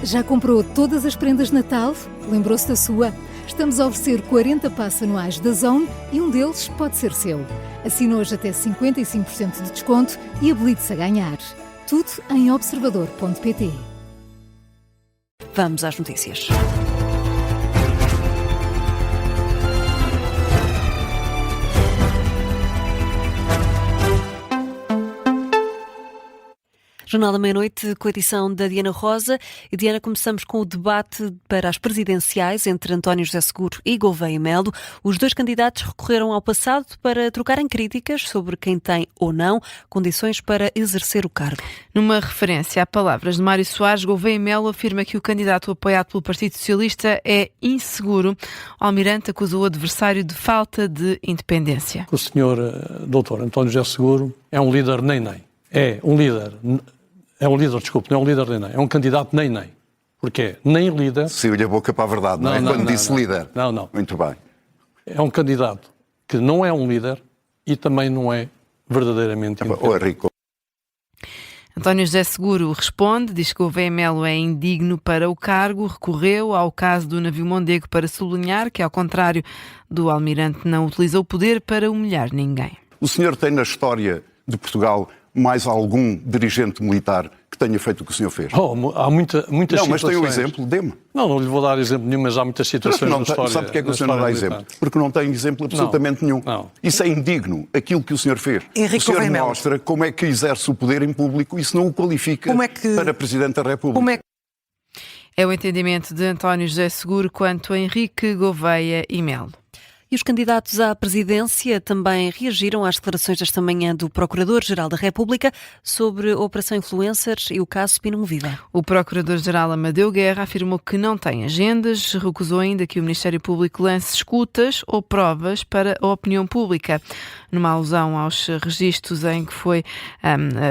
Já comprou todas as prendas de Natal? Lembrou-se da sua? Estamos a oferecer 40 passes anuais da Zone e um deles pode ser seu. Assine hoje até 55% de desconto e habilite-se a ganhar. Tudo em observador.pt. Vamos às notícias. Jornal da Meia-Noite, com a edição da Diana Rosa. E, Diana, começamos com o debate para as presidenciais entre António José Seguro e Gouveia Melo. Os dois candidatos recorreram ao passado para trocarem críticas sobre quem tem ou não condições para exercer o cargo. Numa referência a palavras de Mário Soares, Gouveia Melo afirma que o candidato apoiado pelo Partido Socialista é inseguro. O Almirante acusou o adversário de falta de independência. O senhor doutor António José Seguro é um líder nem-nem. É um líder nem-nem. É um candidato nem-nem. Porque nem líder... Saiu-lhe a boca para a verdade, não é? Quando disse líder. Não. Muito bem. É um candidato que não é um líder e também não é verdadeiramente Rico. António José Seguro responde, diz que Gouveia Melo é indigno para o cargo, recorreu ao caso do navio Mondego para sublinhar que, ao contrário do Almirante, não utiliza o poder para humilhar ninguém. O senhor tem na história de Portugal mais algum dirigente militar que tenha feito o que o senhor fez? Há muitas situações... Não, mas tem um exemplo, dê-me. Não lhe vou dar exemplo nenhum, mas há muitas situações na história... Sabe porque é que o senhor não dá exemplo? Porque não tem exemplo absolutamente nenhum. Não. Isso é indigno, aquilo que o senhor fez. Henrique o senhor Gouveia Melo mostra como é que exerce o poder em público, isso não o qualifica para Presidente da República. É o entendimento de António José Seguro quanto a Henrique Gouveia e Melo. E os candidatos à presidência também reagiram às declarações desta manhã do Procurador-Geral da República sobre a Operação Influencers e o caso Spin Movida. O Procurador-Geral Amadeu Guerra afirmou que não tem agendas, recusou ainda que o Ministério Público lance escutas ou provas para a opinião pública. Numa alusão aos registros em que foi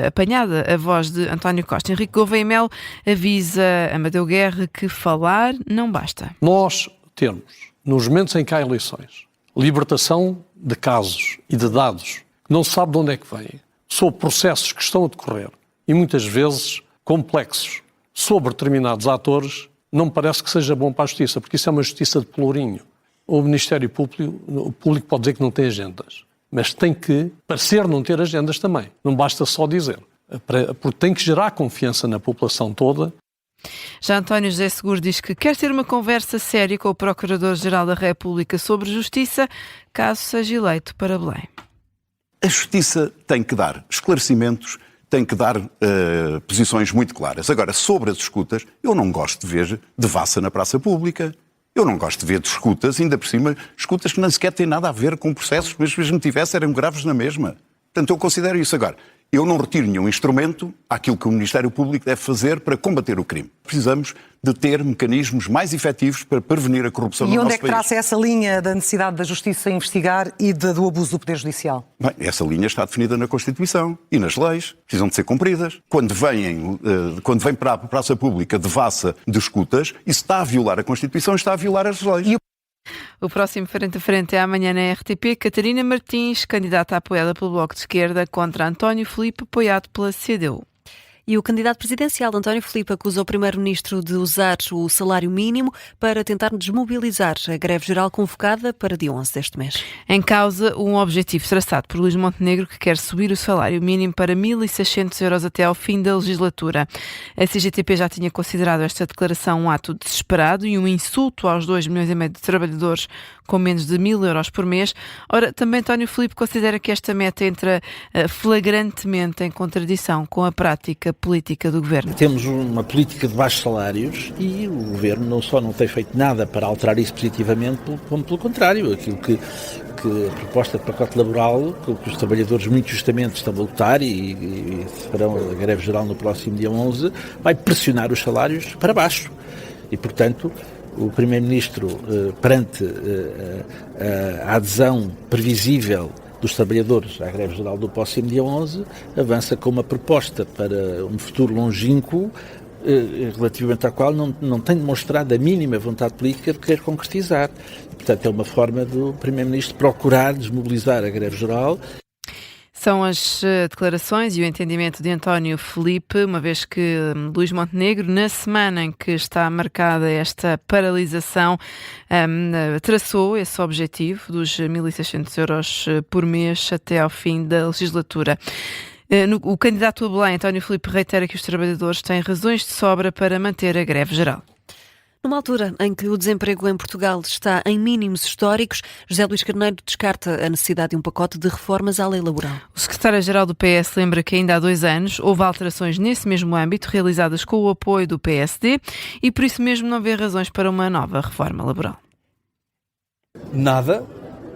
apanhada a voz de António Costa, Henrique Gouveia Melo avisa Amadeu Guerra que falar não basta. Nós temos, nos momentos em que há eleições, libertação de casos e de dados que não se sabe de onde é que vêm, sobre processos que estão a decorrer e muitas vezes complexos sobre determinados atores, não me parece que seja bom para a justiça, porque isso é uma justiça de pelourinho. O Ministério Público pode dizer que não tem agendas, mas tem que parecer não ter agendas também. Não basta só dizer, porque tem que gerar confiança na população toda. Já António José Seguro diz que quer ter uma conversa séria com o Procurador-Geral da República sobre justiça, caso seja eleito para Belém. A justiça tem que dar esclarecimentos, tem que dar posições muito claras. Agora, sobre as escutas, eu não gosto de ver devassa na praça pública. Eu não gosto de ver de escutas, ainda por cima, escutas que nem sequer têm nada a ver com processos, mas mesmo tivesse, eram graves na mesma. Portanto, eu considero isso. Agora, eu não retiro nenhum instrumento àquilo que o Ministério Público deve fazer para combater o crime. Precisamos de ter mecanismos mais efetivos para prevenir a corrupção no nosso país. E onde é que traça essa linha da necessidade da Justiça investigar e do abuso do Poder Judicial? Bem, essa linha está definida na Constituição e nas leis. Precisam de ser cumpridas. Quando vem para a praça pública devassa de escutas, isso está a violar a Constituição e está a violar as leis. O próximo Frente a Frente é amanhã na RTP. Catarina Martins, candidata apoiada pelo Bloco de Esquerda, contra António Filipe, apoiado pela CDU. E o candidato presidencial, António Filipe, acusa o primeiro-ministro de usar o salário mínimo para tentar desmobilizar a greve geral convocada para dia 11 deste mês. Em causa, um objetivo traçado por Luís Montenegro, que quer subir o salário mínimo para 1.600 euros até ao fim da legislatura. A CGTP já tinha considerado esta declaração um ato desesperado e um insulto aos 2,5 milhões de trabalhadores com menos de 1.000 euros por mês. Ora, também António Filipe considera que esta meta entra flagrantemente em contradição com a prática política do Governo. Temos uma política de baixos salários e o Governo não só não tem feito nada para alterar isso positivamente, como pelo contrário, aquilo que a proposta de pacote laboral, que os trabalhadores muito justamente estão a lutar e farão a greve geral no próximo dia 11, vai pressionar os salários para baixo. E, portanto, o Primeiro-Ministro, perante a adesão previsível dos trabalhadores à greve geral do próximo dia 11, avança com uma proposta para um futuro longínquo, relativamente à qual não tem demonstrado a mínima vontade política de querer concretizar. Portanto, é uma forma do Primeiro-Ministro procurar desmobilizar a greve geral. São as declarações e o entendimento de António Filipe, uma vez que Luís Montenegro, na semana em que está marcada esta paralisação, traçou esse objetivo dos 1.600 euros por mês até ao fim da legislatura. O candidato a Belém, António Filipe, reitera que os trabalhadores têm razões de sobra para manter a greve geral. Numa altura em que o desemprego em Portugal está em mínimos históricos, José Luís Carneiro descarta a necessidade de um pacote de reformas à lei laboral. O secretário-geral do PS lembra que ainda há 2 anos houve alterações nesse mesmo âmbito realizadas com o apoio do PSD e por isso mesmo não vê razões para uma nova reforma laboral. Nada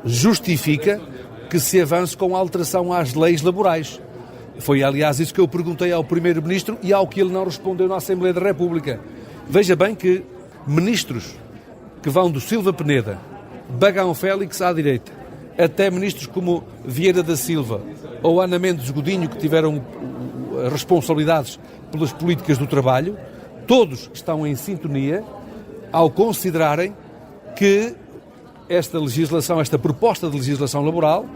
justifica que se avance com a alteração às leis laborais. Foi, aliás, isso que eu perguntei ao Primeiro-Ministro e ao que ele não respondeu na Assembleia da República. Veja bem que ministros que vão do Silva Peneda, Bagão Félix à direita, até ministros como Vieira da Silva ou Ana Mendes Godinho, que tiveram responsabilidades pelas políticas do trabalho, todos estão em sintonia ao considerarem que esta legislação, esta proposta de legislação laboral,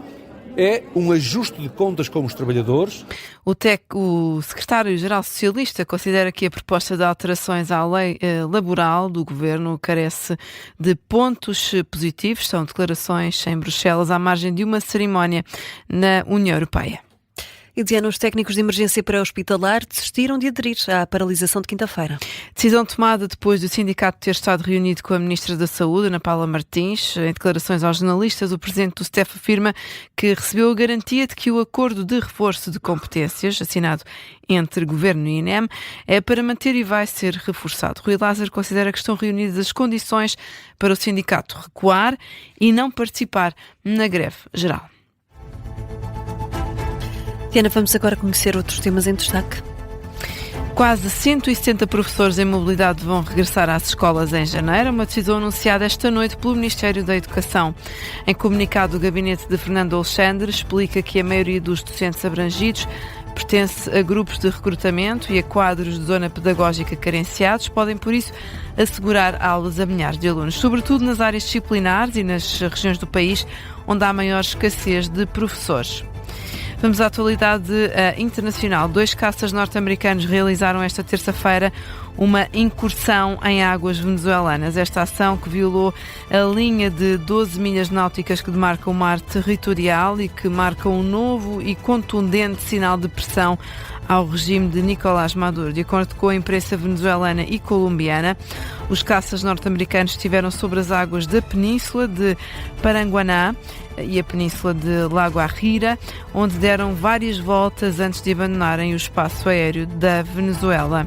é um ajuste de contas com os trabalhadores. O secretário-geral socialista considera que a proposta de alterações à lei laboral do governo carece de pontos positivos. São declarações em Bruxelas à margem de uma cerimónia na União Europeia. E, Diana, os técnicos de emergência pré-hospitalar desistiram de aderir à paralisação de quinta-feira. Decisão tomada depois do sindicato ter estado reunido com a Ministra da Saúde, Ana Paula Martins. Em declarações aos jornalistas, o presidente do STEF afirma que recebeu a garantia de que o acordo de reforço de competências, assinado entre Governo e INEM, é para manter e vai ser reforçado. Rui Lázaro considera que estão reunidas as condições para o sindicato recuar e não participar na greve geral. Diana, vamos agora conhecer outros temas em destaque. Quase 170 professores em mobilidade vão regressar às escolas em janeiro, uma decisão anunciada esta noite pelo Ministério da Educação. Em comunicado, o gabinete de Fernando Alexandre explica que a maioria dos docentes abrangidos pertence a grupos de recrutamento e a quadros de zona pedagógica carenciados, podem, por isso, assegurar aulas a milhares de alunos, sobretudo nas áreas disciplinares e nas regiões do país onde há maior escassez de professores. Vamos à atualidade internacional. 2 caças norte-americanos realizaram esta terça-feira uma incursão em águas venezuelanas. Esta ação, que violou a linha de 12 milhas náuticas que demarca o mar territorial e que marca um novo e contundente sinal de pressão ao regime de Nicolás Maduro. De acordo com a imprensa venezuelana e colombiana, os caças norte-americanos estiveram sobre as águas da península de Paranguaná e a península de Lago Arrira, onde deram várias voltas antes de abandonarem o espaço aéreo da Venezuela.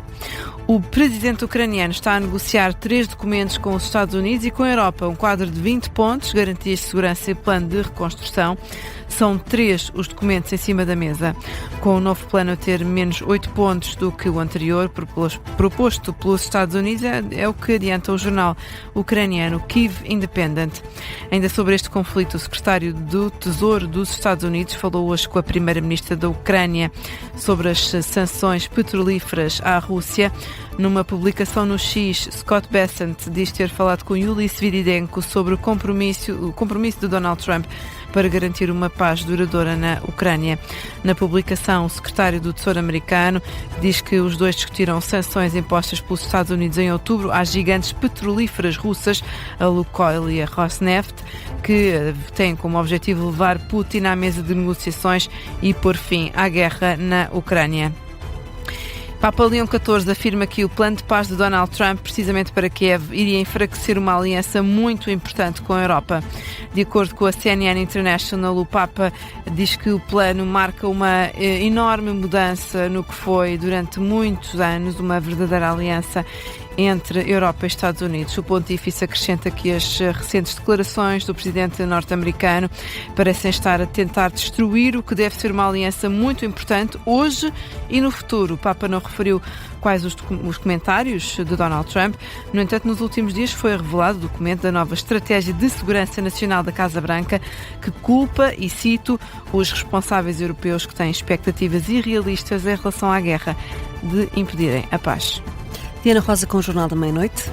O presidente ucraniano está a negociar 3 documentos com os Estados Unidos e com a Europa, um quadro de 20 pontos, garantias de segurança e plano de reconstrução. São 3 os documentos em cima da mesa, com o novo plano a ter menos 8 pontos do que o anterior, proposto pelos Estados Unidos, é o que adianta o jornal ucraniano Kyiv Independent. Ainda sobre este conflito, o secretário do Tesouro dos Estados Unidos falou hoje com a primeira-ministra da Ucrânia sobre as sanções petrolíferas à Rússia. Numa publicação no X, Scott Bessent diz ter falado com Yulis Svididenko sobre o compromisso de Donald Trump para garantir uma paz duradoura na Ucrânia. Na publicação, o secretário do Tesouro americano diz que os dois discutiram sanções impostas pelos Estados Unidos em outubro às gigantes petrolíferas russas, a Lukoil e a Rosneft, que têm como objetivo levar Putin à mesa de negociações e pôr fim à guerra na Ucrânia. Papa Leão XIV afirma que o plano de paz de Donald Trump, precisamente para Kiev, iria enfraquecer uma aliança muito importante com a Europa. De acordo com a CNN International, o Papa diz que o plano marca uma enorme mudança no que foi, durante muitos anos, uma verdadeira aliança entre Europa e Estados Unidos. O pontífice acrescenta que as recentes declarações do presidente norte-americano parecem estar a tentar destruir o que deve ser uma aliança muito importante hoje e no futuro. O Papa não referiu quais os comentários de Donald Trump. No entanto, nos últimos dias foi revelado o documento da nova Estratégia de Segurança Nacional da Casa Branca, que culpa, e cito, os responsáveis europeus que têm expectativas irrealistas em relação à guerra de impedirem a paz. Diana Rosa com o Jornal da Meia-Noite.